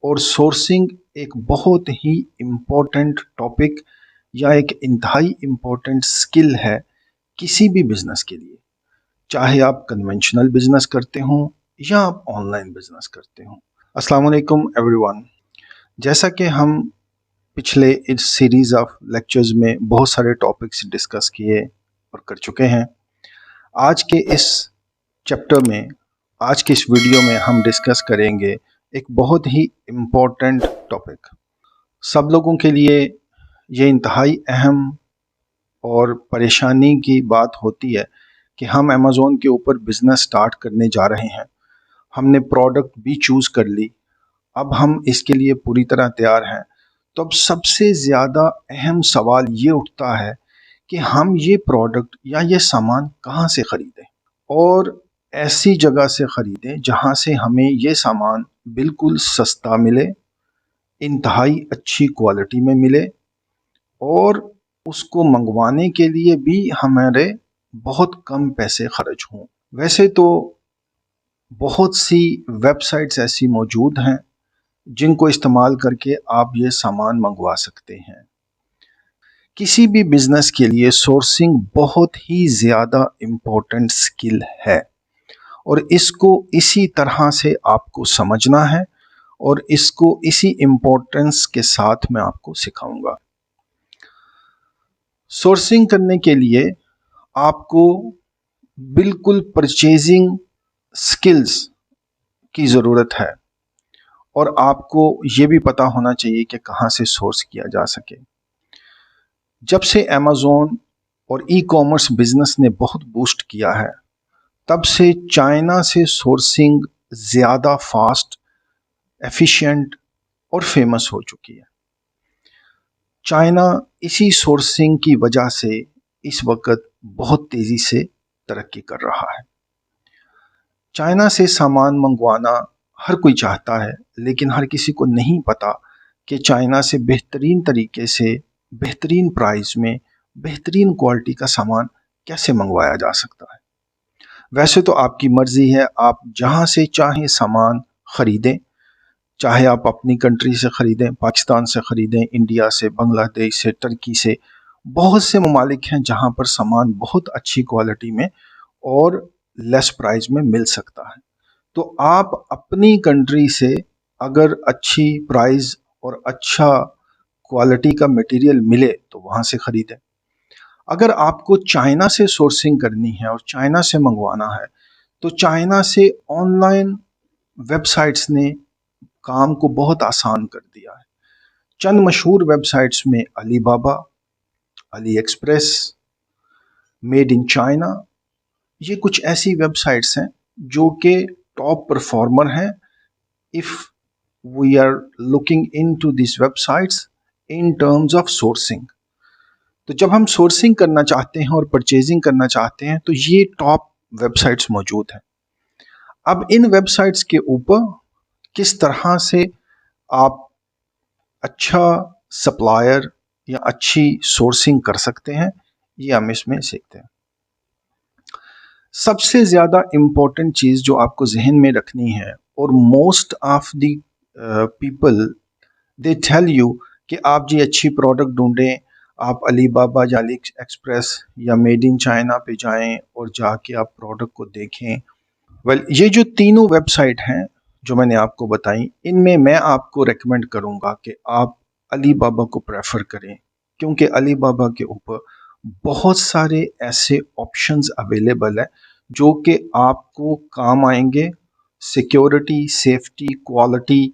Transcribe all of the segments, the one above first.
اور سورسنگ ایک بہت ہی امپورٹنٹ ٹاپک یا ایک انتہائی امپورٹنٹ سکل ہے کسی بھی بزنس کے لیے، چاہے آپ کنونشنل بزنس کرتے ہوں یا آپ آن لائن بزنس کرتے ہوں۔ السلام علیکم ایوری ون۔ جیسا کہ ہم پچھلے اس سیریز آف لیکچرز میں بہت سارے ٹاپکس ڈسکس کیے اور کر چکے ہیں، آج کے اس چیپٹر میں، آج کے اس ویڈیو میں ہم ڈسکس کریں گے ایک بہت ہی امپورٹنٹ ٹاپک۔ سب لوگوں کے لیے یہ انتہائی اہم اور پریشانی کی بات ہوتی ہے کہ ہم امیزون کے اوپر بزنس سٹارٹ کرنے جا رہے ہیں، ہم نے پروڈکٹ بھی چوز کر لی، اب ہم اس کے لیے پوری طرح تیار ہیں، تو اب سب سے زیادہ اہم سوال یہ اٹھتا ہے کہ ہم یہ پروڈکٹ یا یہ سامان کہاں سے خریدیں، اور ایسی جگہ سے خریدیں جہاں سے ہمیں یہ سامان بالکل سستا ملے، انتہائی اچھی کوالٹی میں ملے، اور اس کو منگوانے کے لیے بھی ہمارے بہت کم پیسے خرچ ہوں۔ ویسے تو بہت سی ویب سائٹس ایسی موجود ہیں جن کو استعمال کر کے آپ یہ سامان منگوا سکتے ہیں۔ کسی بھی بزنس کے لیے سورسنگ بہت ہی زیادہ امپورٹنٹ سکل ہے، اور اس کو اسی طرح سے آپ کو سمجھنا ہے، اور اس کو اسی امپورٹنس کے ساتھ میں آپ کو سکھاؤں گا۔ سورسنگ کرنے کے لیے آپ کو بالکل پرچیزنگ سکلز کی ضرورت ہے، اور آپ کو یہ بھی پتہ ہونا چاہیے کہ کہاں سے سورس کیا جا سکے۔ جب سے امیزون اور ای کامرس بزنس نے بہت بوسٹ کیا ہے، تب سے چائنا سے سورسنگ زیادہ فاسٹ، ایفیشینٹ اور فیمس ہو چکی ہے۔ چائنا اسی سورسنگ کی وجہ سے اس وقت بہت تیزی سے ترقی کر رہا ہے۔ چائنا سے سامان منگوانا ہر کوئی چاہتا ہے، لیکن ہر کسی کو نہیں پتا کہ چائنا سے بہترین طریقے سے، بہترین پرائز میں، بہترین کوالٹی کا سامان کیسے منگوایا جا سکتا ہے۔ ویسے تو آپ کی مرضی ہے، آپ جہاں سے چاہیں سامان خریدیں، چاہے آپ اپنی کنٹری سے خریدیں، پاکستان سے خریدیں، انڈیا سے، بنگلہ دیش سے، ترکی سے، بہت سے ممالک ہیں جہاں پر سامان بہت اچھی کوالٹی میں اور لیس پرائز میں مل سکتا ہے۔ تو آپ اپنی کنٹری سے اگر اچھی پرائز اور اچھا کوالٹی کا میٹیریل ملے تو وہاں سے خریدیں۔ اگر آپ کو چائنا سے سورسنگ کرنی ہے اور چائنا سے منگوانا ہے، تو چائنا سے آن لائن ویب سائٹس نے کام کو بہت آسان کر دیا ہے۔ چند مشہور ویب سائٹس میں علی بابا، علی ایکسپریس، میڈ ان چائنا، یہ کچھ ایسی ویب سائٹس ہیں جو کہ ٹاپ پرفارمر ہیں if we are looking into these websites in terms of sourcing۔ تو جب ہم سورسنگ کرنا چاہتے ہیں اور پرچیزنگ کرنا چاہتے ہیں تو یہ ٹاپ ویب سائٹس موجود ہیں۔ اب ان ویب سائٹس کے اوپر کس طرح سے آپ اچھا سپلائر یا اچھی سورسنگ کر سکتے ہیں، یہ ہم اس میں سیکھتے ہیں۔ سب سے زیادہ امپورٹنٹ چیز جو آپ کو ذہن میں رکھنی ہے، اور most of the people they tell you کہ آپ جی اچھی پروڈکٹ ڈھونڈیں، آپ علی بابا یا علی ایکسپریس یا میڈ ان چائنا پہ جائیں اور جا کے آپ پروڈکٹ کو دیکھیں۔ یہ جو تینوں ویب سائٹ ہیں جو میں نے آپ کو بتائیں، ان میں آپ کو ریکمینڈ کروں گا کہ آپ علی بابا کو پریفر کریں، کیونکہ علی بابا کے اوپر بہت سارے ایسے آپشنز اویلیبل ہیں جو کہ آپ کو کام آئیں گے۔ Security, safety, quality,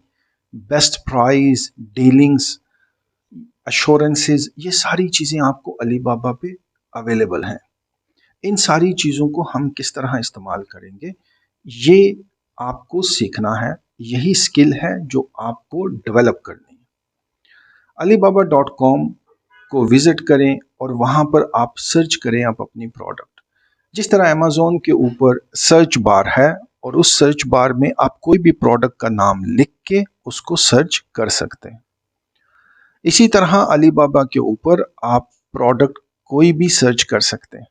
best price, dealings, assurances, یہ ساری چیزیں آپ کو علی بابا پہ اویلیبل ہیں۔ ان ساری چیزوں کو ہم کس طرح استعمال کریں گے، یہ آپ کو سیکھنا ہے، یہی سکل ہے جو آپ کو ڈیولپ کرنی ہے۔ علی بابا .com کو وزٹ کریں اور وہاں پر آپ سرچ کریں آپ اپنی پروڈکٹ، جس طرح امیزون کے اوپر سرچ بار ہے، اور اس سرچ بار میں آپ کوئی بھی پروڈکٹ کا نام لکھ کے اس کو سرچ کر سکتے ہیں۔ اسی طرح علی بابا کے اوپر آپ پروڈکٹ کوئی بھی سرچ کر سکتے ہیں۔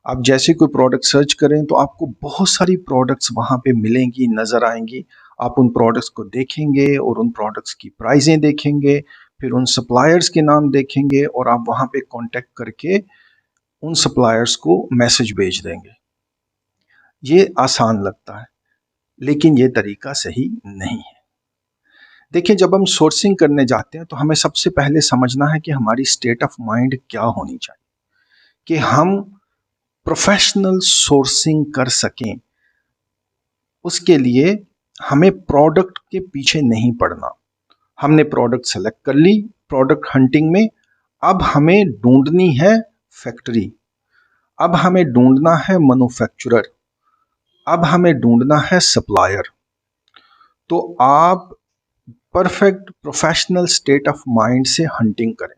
آپ جیسے کوئی پروڈکٹ سرچ کریں تو آپ کو بہت ساری پروڈکٹس وہاں پہ ملیں گی، نظر آئیں گی، آپ ان پروڈکٹس کو دیکھیں گے اور ان پروڈکٹس کی پرائزیں دیکھیں گے، پھر ان سپلائرز کے نام دیکھیں گے اور آپ وہاں پہ کانٹیکٹ کر کے ان سپلائرز کو میسج بھیج دیں گے۔ یہ آسان لگتا ہے لیکن یہ طریقہ صحیح نہیں ہے۔ دیکھیں، جب ہم سورسنگ کرنے جاتے ہیں تو ہمیں سب سے پہلے سمجھنا ہے کہ ہماری اسٹیٹ آف مائنڈ کیا ہونی چاہیے کہ ہم پروفیشنل سورسنگ کر سکیں۔ اس کے لیے ہمیں پروڈکٹ کے پیچھے نہیں پڑنا۔ ہم نے پروڈکٹ سلیکٹ کر لی پروڈکٹ ہنٹنگ میں، اب ہمیں ڈھونڈنی ہے فیکٹری، اب ہمیں ڈھونڈنا ہے مینوفیکچرر، اب ہمیں ڈھونڈنا ہے سپلائر۔ تو آپ perfect professional state of mind سے ہنٹنگ کریں۔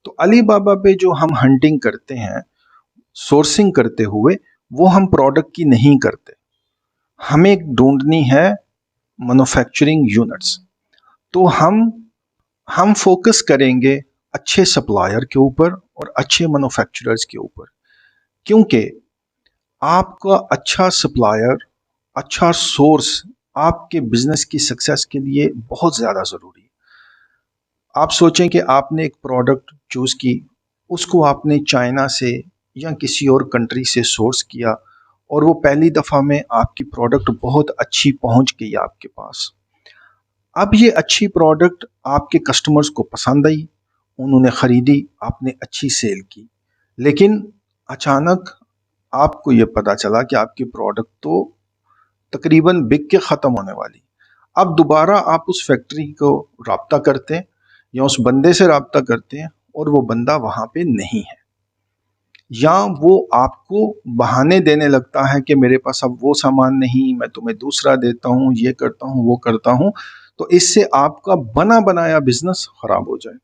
تو علی بابا پہ جو ہم ہنٹنگ کرتے ہیں سورسنگ کرتے ہوئے، وہ ہم پروڈکٹ کی نہیں کرتے، ہمیں ڈھونڈنی ہے مینوفیکچرنگ یونٹس۔ تو ہم فوکس کریں گے اچھے سپلائر کے اوپر اور اچھے مینوفیکچررز کے اوپر، کیونکہ آپ کا اچھا سپلائر، اچھا سورس آپ کے بزنس کی سکسیس کے لیے بہت زیادہ ضروری ہے۔ آپ سوچیں کہ آپ نے ایک پروڈکٹ چوز کی، اس کو آپ نے چائنا سے یا کسی اور کنٹری سے سورس کیا اور وہ پہلی دفعہ میں آپ کی پروڈکٹ بہت اچھی پہنچ گئی آپ کے پاس۔ اب یہ اچھی پروڈکٹ آپ کے کسٹمرز کو پسند آئی، انہوں نے خریدی، آپ نے اچھی سیل کی، لیکن اچانک آپ کو یہ پتا چلا کہ آپ کی پروڈکٹ تو تقریباً بک کے ختم ہونے والی۔ اب دوبارہ آپ اس فیکٹری کو رابطہ کرتے ہیں یا اس بندے سے رابطہ کرتے ہیں اور وہ بندہ وہاں پہ نہیں ہے، یا وہ آپ کو بہانے دینے لگتا ہے کہ میرے پاس اب وہ سامان نہیں، میں تمہیں دوسرا دیتا ہوں، یہ کرتا ہوں، وہ کرتا ہوں۔ تو اس سے آپ کا بنا بنایا بزنس خراب ہو جائے۔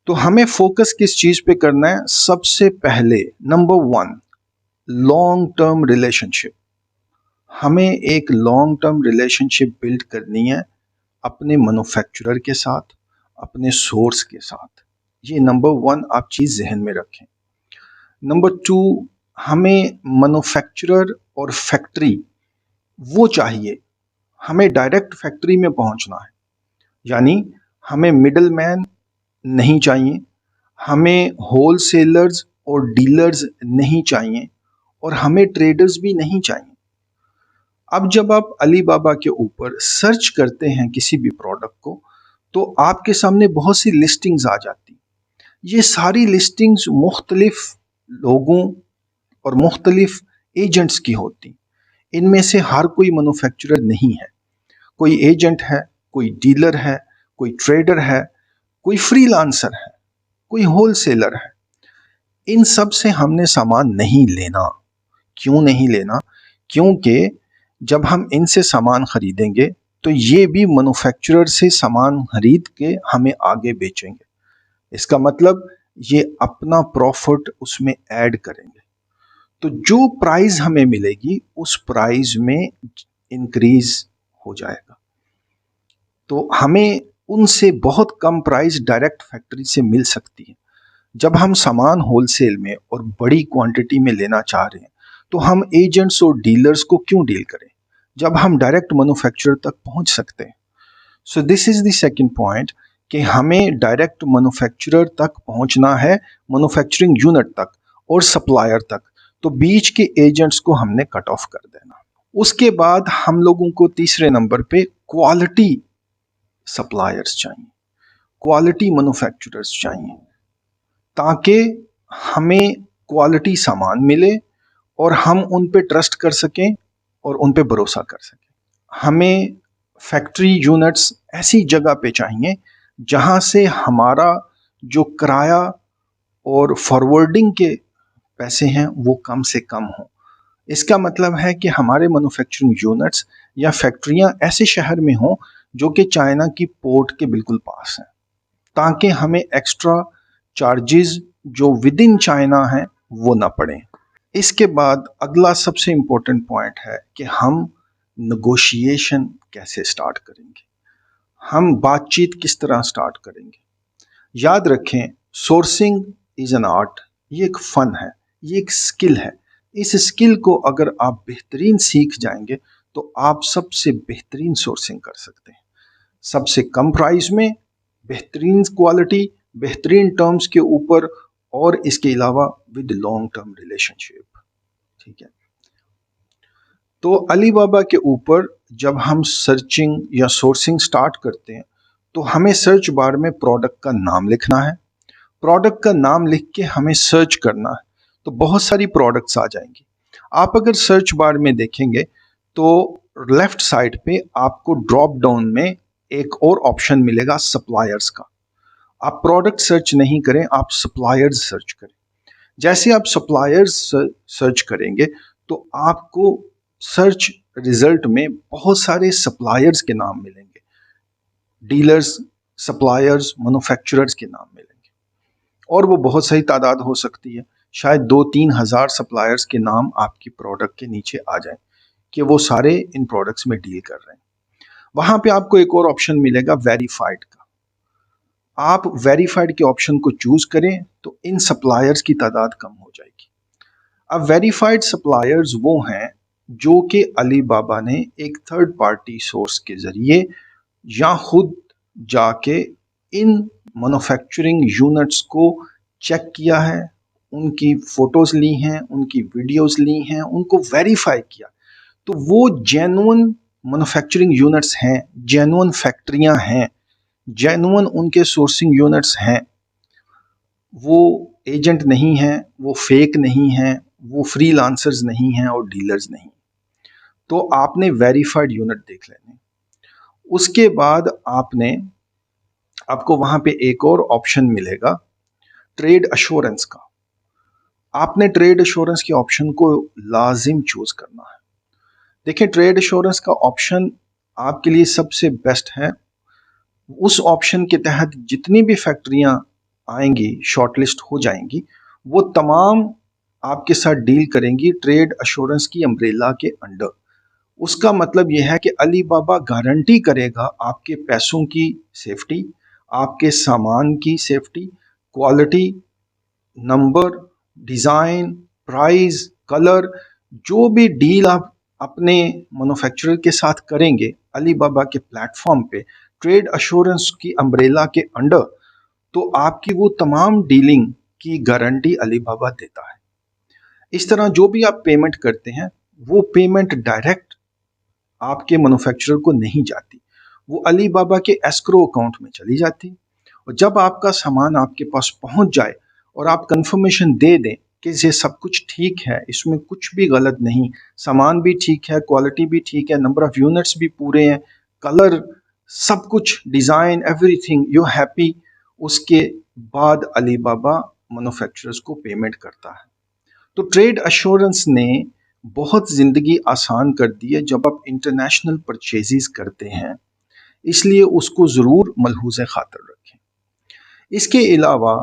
تو ہمیں فوکس کس چیز پہ کرنا ہے؟ سب سے پہلے نمبر 1، لانگ ٹرم ریلیشن شپ۔ ہمیں ایک لانگ ٹرم ریلیشن شپ بلڈ کرنی ہے اپنے مینوفیکچرر کے ساتھ، اپنے سورس کے ساتھ۔ یہ نمبر 1 آپ چیز ذہن میں رکھیں۔ نمبر 2، ہمیں مینوفیکچرر اور فیکٹری وہ چاہیے، ہمیں ڈائریکٹ فیکٹری میں پہنچنا ہے، یعنی ہمیں مڈل مین نہیں چاہیے، ہمیں ہول سیلرز اور ڈیلرز نہیں چاہیے، اور ہمیں ٹریڈرز بھی نہیں چاہیے۔ اب جب آپ علی بابا کے اوپر سرچ کرتے ہیں کسی بھی پروڈکٹ کو، تو آپ کے سامنے بہت سی لسٹنگز آ جاتی۔ یہ ساری لسٹنگز مختلف لوگوں اور مختلف ایجنٹس کی ہوتی۔ ان میں سے ہر کوئی مینوفیکچرر نہیں ہے، کوئی ایجنٹ ہے، کوئی ڈیلر ہے، کوئی ٹریڈر ہے، کوئی فری لانسر ہے، کوئی ہول سیلر ہے۔ ان سب سے ہم نے سامان نہیں لینا۔ کیوں نہیں لینا؟ کیونکہ جب ہم ان سے سامان خریدیں گے تو یہ بھی مینوفیکچرر سے سامان خرید کے ہمیں آگے بیچیں گے۔ اس کا مطلب یہ اپنا پروفٹ اس میں ایڈ کریں گے، تو جو پرائز ہمیں ملے گی اس پرائز میں انکریز ہو جائے گا۔ تو ہمیں ان سے بہت کم پرائز ڈائریکٹ فیکٹری سے مل سکتی ہے۔ جب ہم سامان ہول سیل میں اور بڑی کوانٹٹی میں لینا چاہ رہے ہیں تو ہم ایجنٹس اور ڈیلرز کو کیوں ڈیل کریں جب ہم ڈائریکٹ مینوفیکچرر تک پہنچ سکتے ہیں؟ سو دس از دی سیکنڈ پوائنٹ کہ ہمیں ڈائریکٹ مینوفیکچرر تک پہنچنا ہے، مینوفیکچرنگ یونٹ تک اور سپلائر تک۔ تو بیچ کے ایجنٹس کو ہم نے کٹ آف کر دینا۔ اس کے بعد ہم لوگوں کو تیسرے نمبر پہ کوالٹی سپلائرز چاہیے، کوالٹی مینوفیکچررز چاہیے، تاکہ ہمیں کوالٹی سامان ملے اور ہم ان پہ ٹرسٹ کر سکیں اور ان پہ بھروسہ کر سکیں۔ ہمیں فیکٹری یونٹس ایسی جگہ پہ چاہیے جہاں سے ہمارا جو کرایہ اور فارورڈنگ کے پیسے ہیں وہ کم سے کم ہوں۔ اس کا مطلب ہے کہ ہمارے مینوفیکچرنگ یونٹس یا فیکٹریاں ایسے شہر میں ہوں جو کہ چائنا کی پورٹ کے بالکل پاس ہیں، تاکہ ہمیں ایکسٹرا چارجز جو ود ان چائنا ہیں وہ نہ پڑیں۔ اس کے بعد اگلا سب سے امپورٹنٹ پوائنٹ ہے کہ ہم نیگوشیشن کیسے سٹارٹ کریں گے، ہم بات چیت کس طرح سٹارٹ کریں گے۔ یاد رکھیں، سورسنگ از این آرٹ، یہ ایک فن ہے، یہ ایک سکل ہے۔ اس سکل کو اگر آپ بہترین سیکھ جائیں گے تو آپ سب سے بہترین سورسنگ کر سکتے ہیں، سب سے کم پرائز میں، بہترین کوالٹی، بہترین ٹرمز کے اوپر، اور اس کے علاوہ ود لانگ ٹرم ریلیشن شپ. ٹھیک ہے، تو علی بابا کے اوپر جب ہم سرچنگ یا سورسنگ سٹارٹ کرتے ہیں تو ہمیں سرچ بار میں پروڈکٹ کا نام لکھنا ہے. پروڈکٹ کا نام لکھ کے ہمیں سرچ کرنا ہے تو بہت ساری پروڈکٹس آ جائیں گی. آپ اگر سرچ بار میں دیکھیں گے تو لیفٹ سائڈ پہ آپ کو ڈراپ ڈاؤن میں ایک اور آپشن ملے گا سپلائرز کا. آپ پروڈکٹ سرچ نہیں کریں، آپ سپلائرز سرچ کریں. جیسے آپ سپلائرز سرچ کریں گے تو آپ کو سرچ ریزلٹ میں بہت سارے سپلائرز کے نام ملیں گے، ڈیلرز، سپلائرز، مینوفیکچررز کے نام ملیں گے، اور وہ بہت صحیح تعداد ہو سکتی ہے. شاید 2-3 ہزار سپلائرز کے نام آپ کی پروڈکٹ کے نیچے آ جائیں کہ وہ سارے ان پروڈکٹس میں ڈیل کر رہے ہیں. وہاں پہ آپ کو ایک اور آپشن ملے گا ویریفائڈ کا. آپ ویریفائڈ کے آپشن کو چوز کریں تو ان سپلائرز کی تعداد کم ہو جائے گی. اب ویریفائڈ سپلائرز وہ ہیں جو کہ علی بابا نے ایک تھرڈ پارٹی سورس کے ذریعے یا خود جا کے ان مینوفیکچرنگ یونٹس کو چیک کیا ہے، ان کی فوٹوز لی ہیں، ان کی ویڈیوز لی ہیں، ان کو ویریفائی کیا، تو وہ جینون مینوفیکچرنگ یونٹس ہیں، جینون فیکٹریاں ہیں، جینون ان کے سورسنگ یونٹس ہیں. وہ ایجنٹ نہیں ہیں، وہ فیک نہیں ہیں، وہ فری لانسرز نہیں ہیں اور ڈیلرز نہیں. تو آپ نے ویریفائڈ یونٹ دیکھ لینے. اس کے بعد آپ کو وہاں پہ ایک اور آپشن ملے گا ٹریڈ ایشورنس کا. آپ نے ٹریڈ ایشورنس کے آپشن کو لازم چوز کرنا ہے. دیکھیں ٹریڈ ایشورنس کا آپشن آپ کے لیے سب سے بیسٹ ہے. اس آپشن کے تحت جتنی بھی فیکٹریاں آئیں گی، شارٹ لسٹ ہو جائیں گی، وہ تمام آپ کے ساتھ ڈیل کریں گی ٹریڈ ایشورنس کی امبریلا کے انڈر. اس کا مطلب یہ ہے کہ علی بابا گارنٹی کرے گا آپ کے پیسوں کی سیفٹی، آپ کے سامان کی safety, quality, number, design, price, colour, جو بھی ڈیل آپ اپنے مینوفیکچرر کے ساتھ کریں گے علی بابا کے پلیٹ فارم پہ ٹریڈ ایشورنس کی امبریلا کے انڈر، تو آپ کی وہ تمام ڈیلنگ کی گارنٹی علی بابا دیتا ہے. اس طرح جو بھی آپ پیمنٹ کرتے ہیں وہ پیمنٹ ڈائریکٹ آپ کے مینوفیکچرر کو نہیں جاتی، وہ علی بابا کے ایسکرو اکاؤنٹ میں چلی جاتی. اور جب آپ کا سامان آپ کے پاس پہنچ جائے اور آپ کنفرمیشن دے دیں کہ یہ سب کچھ ٹھیک ہے، اس میں کچھ بھی غلط نہیں، سامان بھی ٹھیک ہے، کوالٹی بھی ٹھیک ہے، نمبر آف یونٹس بھی پورے ہیں، کلر، سب کچھ، design, everything, you happy, اس کے بعد علی بابا مینوفیکچررز کو پیمنٹ کرتا ہے. تو ٹریڈ ایشورنس نے بہت زندگی آسان کر دی ہے جب آپ انٹرنیشنل پرچیزز کرتے ہیں، اس لیے اس کو ضرور ملحوظ خاطر رکھیں. اس کے علاوہ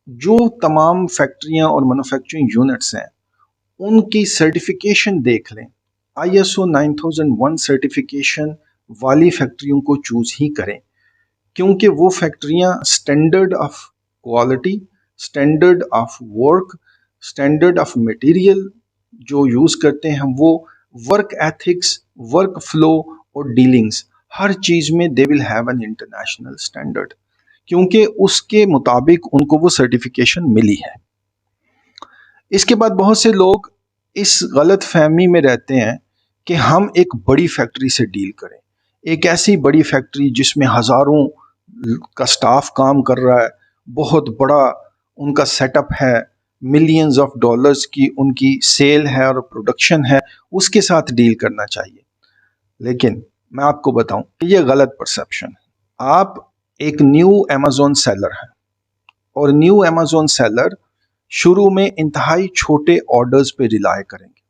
جو تمام فیکٹریاں اور مینوفیکچرنگ یونٹس ہیں ان کی سرٹیفیکیشن دیکھ لیں. ISO 9001 سرٹیفیکیشن والی فیکٹریوں کو چوز ہی کریں، کیونکہ وہ فیکٹریاں standard of quality, standard of work, standard of material جو یوز کرتے ہیں، وہ ورک ایتھکس، ورک فلو اور ڈیلنگز، ہر چیز میں they will have an international standard, کیونکہ اس کے مطابق ان کو وہ سرٹیفیکیشن ملی ہے. اس کے بعد بہت سے لوگ اس غلط فہمی میں رہتے ہیں کہ ہم ایک بڑی فیکٹری سے ڈیل کریں، ایک ایسی بڑی فیکٹری جس میں ہزاروں کا سٹاف کام کر رہا ہے، بہت بڑا ان کا سیٹ اپ ہے، ملینز آف ڈالرز کی ان کی سیل ہے اور پروڈکشن ہے، اس کے ساتھ ڈیل کرنا چاہیے. لیکن میں آپ کو بتاؤں کہ یہ غلط پرسیپشن ہے. آپ ایک نیو امیزون سیلر ہیں اور نیو امیزون سیلر شروع میں انتہائی چھوٹے آرڈرز پہ ریلائے کریں گے.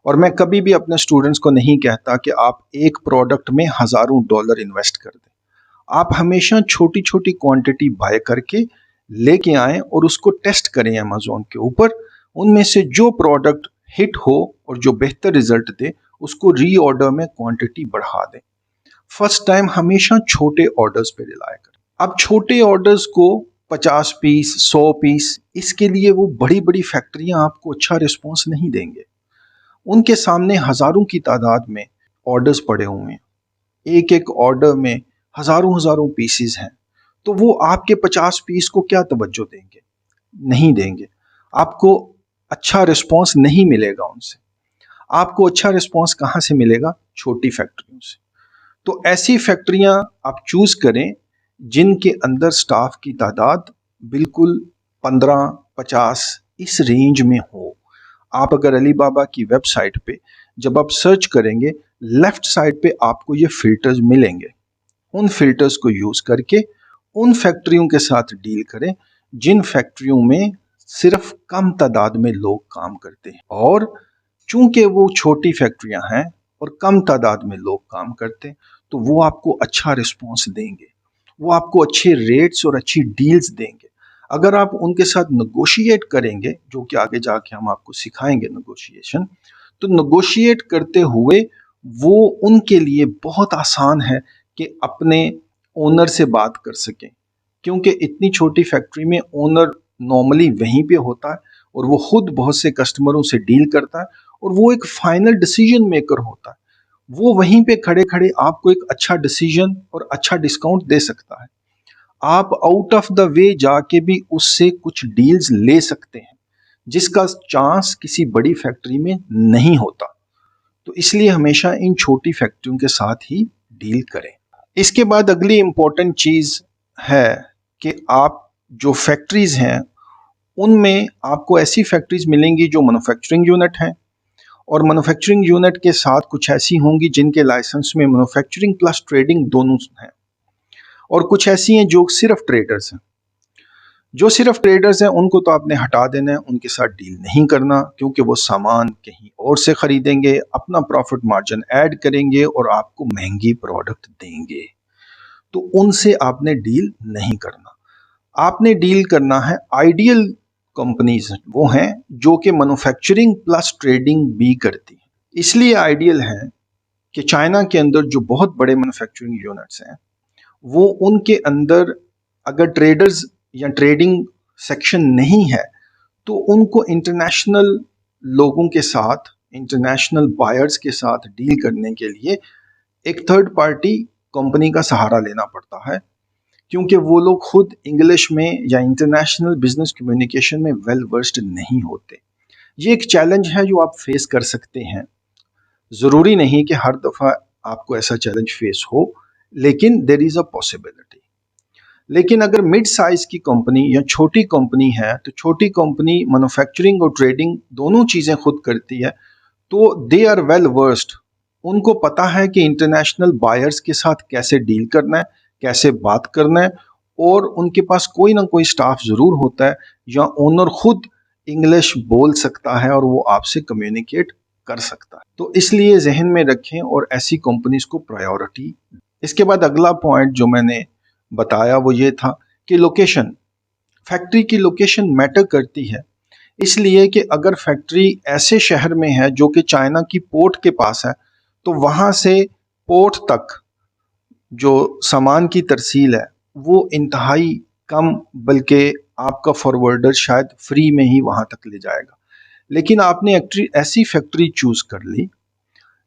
اور میں کبھی بھی اپنے اسٹوڈنٹس کو نہیں کہتا کہ آپ ایک پروڈکٹ میں ہزاروں ڈالر انویسٹ کر دیں. آپ ہمیشہ چھوٹی چھوٹی کوانٹٹی بائی کر کے لے کے آئیں اور اس کو ٹیسٹ کریں امیزون کے اوپر. ان میں سے جو پروڈکٹ ہٹ ہو اور جو بہتر ریزلٹ دے اس کو ری آرڈر میں کوانٹٹی بڑھا دیں. فرسٹ ٹائم ہمیشہ چھوٹے آرڈرز پہ ریلائے کریں. اب چھوٹے آرڈرز کو 50 پیس، 100 پیس، اس کے لیے وہ بڑی بڑی فیکٹریاں آپ کو اچھا رسپانس نہیں دیں گے. ان کے سامنے ہزاروں کی تعداد میں آرڈرز پڑے ہوئے ہیں, ایک ایک آرڈر میں ہزاروں ہزاروں پیسز ہیں, تو وہ آپ کے 50 پیس کو کیا توجہ دیں گے؟ نہیں دیں گے. آپ کو اچھا رسپانس نہیں ملے گا ان سے. آپ کو اچھا رسپانس کہاں سے ملے گا؟ چھوٹی فیکٹریوں سے. تو ایسی فیکٹریاں آپ چوز کریں جن کے اندر سٹاف کی تعداد بالکل 15-50 اس رینج میں ہو. آپ اگر علی بابا کی ویب سائٹ پہ جب آپ سرچ کریں گے, لیفٹ سائڈ پہ آپ کو یہ فلٹرز ملیں گے. ان فلٹرز کو یوز کر کے ان فیکٹریوں کے ساتھ ڈیل کریں جن فیکٹریوں میں صرف کم تعداد میں لوگ کام کرتے ہیں, اور چونکہ وہ چھوٹی فیکٹریاں ہیں اور کم تعداد میں لوگ کام کرتے ہیں تو وہ آپ کو اچھا رسپانس دیں گے, وہ آپ کو اچھے ریٹس اور اچھی ڈیلز دیں گے. اگر آپ ان کے ساتھ نیگوشیٹ کریں گے, جو کہ آگے جا کے ہم آپ کو سکھائیں گے نیگوشیشن, تو نیگوشیٹ کرتے ہوئے وہ ان کے لیے بہت آسان ہے کہ اپنے اونر سے بات کر سکیں, کیونکہ اتنی چھوٹی فیکٹری میں اونر نارملی وہیں پہ ہوتا ہے اور وہ خود بہت سے کسٹمروں سے ڈیل کرتا ہے اور وہ ایک فائنل ڈیسیجن میکر ہوتا ہے. وہ وہیں پہ کھڑے کھڑے آپ کو ایک اچھا ڈیسیجن اور اچھا ڈسکاؤنٹ دے سکتا ہے. آپ آؤٹ آف دا وے جا کے بھی اس سے کچھ ڈیلز لے سکتے ہیں جس کا چانس کسی بڑی فیکٹری میں نہیں ہوتا. تو اس لیے ہمیشہ ان چھوٹی فیکٹریوں کے ساتھ ہی ڈیل کریں. اس کے بعد اگلی امپورٹنٹ چیز ہے کہ آپ جو فیکٹریز ہیں ان میں آپ کو ایسی فیکٹریز ملیں گی جو مینوفیکچرنگ یونٹ ہیں, اور مینوفیکچرنگ یونٹ کے ساتھ کچھ ایسی ہوں گی جن کے لائسنس میں مینوفیکچرنگ پلس ٹریڈنگ دونوں ہیں, اور کچھ ایسی ہیں جو صرف ٹریڈرز ہیں. جو صرف ٹریڈرز ہیں ان کو تو آپ نے ہٹا دینا ہے, ان کے ساتھ ڈیل نہیں کرنا, کیونکہ وہ سامان کہیں اور سے خریدیں گے, اپنا پروفٹ مارجن ایڈ کریں گے اور آپ کو مہنگی پروڈکٹ دیں گے. تو ان سے آپ نے ڈیل نہیں کرنا. آپ نے ڈیل کرنا ہے آئیڈیل کمپنیز, وہ ہیں جو کہ مینوفیکچرنگ پلس ٹریڈنگ بھی کرتی ہیں. اس لیے آئیڈیل ہیں کہ چائنا کے اندر جو بہت بڑے مینوفیکچرنگ یونٹس ہیں وہ ان کے اندر اگر ٹریڈرز یا ٹریڈنگ سیکشن نہیں ہے تو ان کو انٹرنیشنل لوگوں کے ساتھ, انٹرنیشنل بائرز کے ساتھ ڈیل کرنے کے لیے ایک تھرڈ پارٹی کمپنی کا سہارا لینا پڑتا ہے, کیونکہ وہ لوگ خود انگلش میں یا انٹرنیشنل بزنس کمیونیکیشن میں ویل ورسڈ نہیں ہوتے. یہ ایک چیلنج ہے جو آپ فیس کر سکتے ہیں. ضروری نہیں کہ ہر دفعہ آپ کو ایسا چیلنج فیس ہو, لیکن دیر از اے پاسبلٹی. لیکن اگر مڈ سائز کی کمپنی یا چھوٹی کمپنی ہے تو چھوٹی کمپنی مینوفیکچرنگ اور ٹریڈنگ دونوں چیزیں خود کرتی ہے, تو دے آر ویل ورسڈ. ان کو پتا ہے کہ انٹرنیشنل بائرز کے ساتھ کیسے ڈیل کرنا ہے, کیسے بات کرنا ہے, اور ان کے پاس کوئی نہ کوئی سٹاف ضرور ہوتا ہے یا اونر خود انگلش بول سکتا ہے اور وہ آپ سے کمیونیکیٹ کر سکتا ہے. تو اس لیے ذہن میں رکھیں اور ایسی کمپنیز کو پرائیورٹی. اس کے بعد اگلا پوائنٹ جو میں نے بتایا وہ یہ تھا کہ لوکیشن, فیکٹری کی لوکیشن میٹر کرتی ہے. اس لیے کہ اگر فیکٹری ایسے شہر میں ہے جو کہ چائنا کی پورٹ کے پاس ہے تو وہاں سے پورٹ تک جو سامان کی ترسیل ہے وہ انتہائی کم, بلکہ آپ کا فارورڈر شاید فری میں ہی وہاں تک لے جائے گا. لیکن آپ نے ایسی فیکٹری چوز کر لی,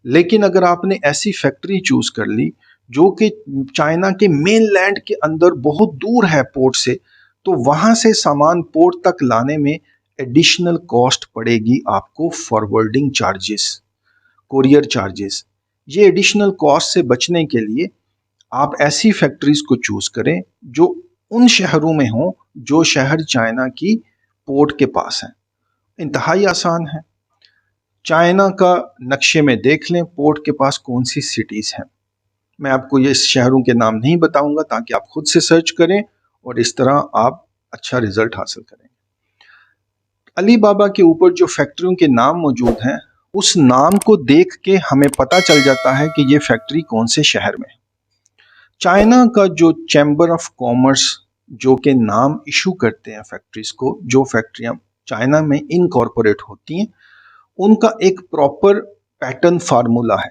لیکن اگر آپ نے ایسی فیکٹری چوز کر لی جو کہ چائنا کے مین لینڈ کے اندر بہت دور ہے پورٹ سے, تو وہاں سے سامان پورٹ تک لانے میں ایڈیشنل کاسٹ پڑے گی آپ کو, فارورڈنگ چارجز, کوریئر چارجز. یہ ایڈیشنل کاسٹ سے بچنے کے لیے آپ ایسی فیکٹریز کو چوز کریں جو ان شہروں میں ہوں جو شہر چائنا کی پورٹ کے پاس ہیں. انتہائی آسان ہے, چائنا کا نقشے میں دیکھ لیں پورٹ کے پاس کون سی سٹیز ہیں. میں آپ کو یہ شہروں کے نام نہیں بتاؤں گا تاکہ آپ خود سے سرچ کریں اور اس طرح آپ اچھا رزلٹ حاصل کریں. علی بابا کے اوپر جو فیکٹریوں کے نام موجود ہیں اس نام کو دیکھ کے ہمیں پتہ چل جاتا ہے کہ یہ فیکٹری کون سے شہر میں ہے. چائنا کا جو چیمبر آف کامرس جو کہ نام ایشو کرتے ہیں فیکٹریز کو, جو فیکٹریاں چائنا میں انکارپوریٹ ہوتی ہیں, ان کا ایک پراپر پیٹرن فارمولا ہے.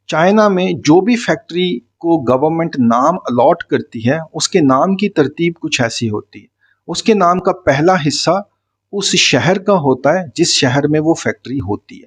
چائنا میں جو بھی فیکٹری کو گورنمنٹ نام الاٹ کرتی ہے اس کے نام کی ترتیب کچھ ایسی ہوتی ہے. اس کے نام کا پہلا حصہ اس شہر کا ہوتا ہے جس شہر میں وہ فیکٹری ہوتی ہے.